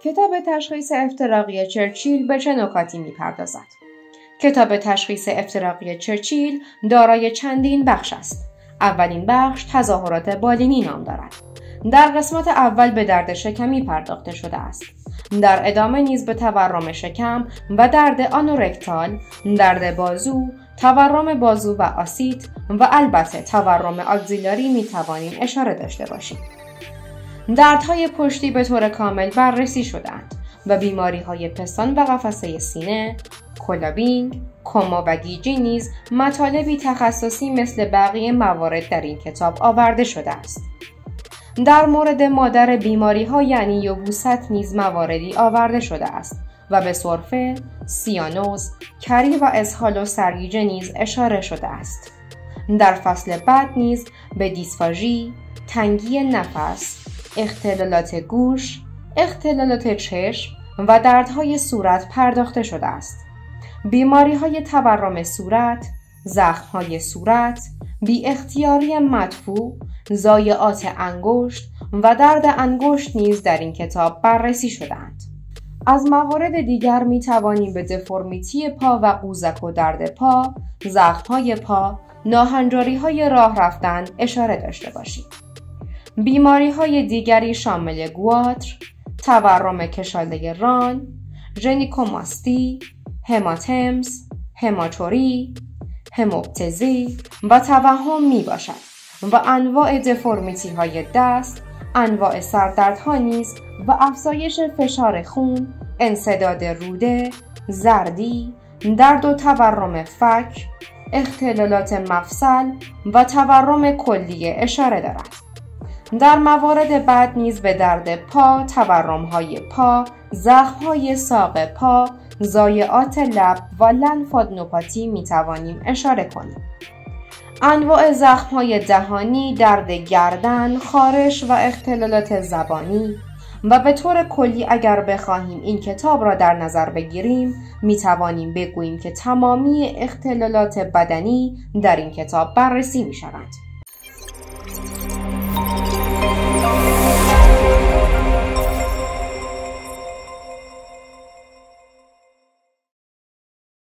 کتاب تشخیص افتراقی چرچیل به چه نکاتی می‌پردازد؟ کتاب تشخیص افتراقی چرچیل دارای چندین بخش است. اولین بخش تظاهرات بالینی نام دارد. در قسمت اول به درد شکمی پرداخته شده است. در ادامه نیز به تورم شکم و درد آنورکتال، درد بازو، تورم بازو و آسیت و البته تورم آگزیلاری می توانیم اشاره داشته باشیم. دردهای پشتی به طور کامل بررسی شدند و بیماری‌های پستان و قفسه سینه، کلابینگ، کما و گیجی نیز مطالبی تخصصی مثل بقیه موارد در این کتاب آورده شده است. در مورد مادر بیماری‌ها یعنی یبوست نیز مواردی آورده شده است و به سرفه، سیانوز، کری و اسهال و سرگیجه نیز اشاره شده است. در فصل بعد نیز به دیسفاژی، تنگی نفس، اختلالات گوش، اختلالات چشم و دردهای صورت پرداخته شده است. بیماری‌های تورم صورت، زخم‌های صورت، بی اختیاری مدفوع، ضایعات انگشت و درد انگشت نیز در این کتاب بررسی شده‌اند. از موارد دیگر می توانیم به دفرمیتی پا و قوزک و درد پا، زخم‌های پا، ناهنجاری‌های راه رفتن اشاره داشته باشیم. بیماری‌های دیگری شامل گواتر، تورم کشاله ران، ژنیکوماستی، هماتمس، هماتوری، هموپتزی و توهم می باشد و انواع دفرمیتی های دست، انواع سردردها نیز و افزایش فشار خون، انسداد روده، زردی، درد و تورم فک، اختلالات مفصل و تورم کلیه اشاره دارد. در موارد بعد نیز به درد پا، تورم‌های پا، زخم‌های ساق پا، ضایعات لب و لنفادنوپاتی می توانیم اشاره کنیم. انواع زخم‌های دهانی، درد گردن، خارش و اختلالات زبانی و به طور کلی اگر بخواهیم این کتاب را در نظر بگیریم می توانیم بگوییم که تمامی اختلالات بدنی در این کتاب بررسی می شوند.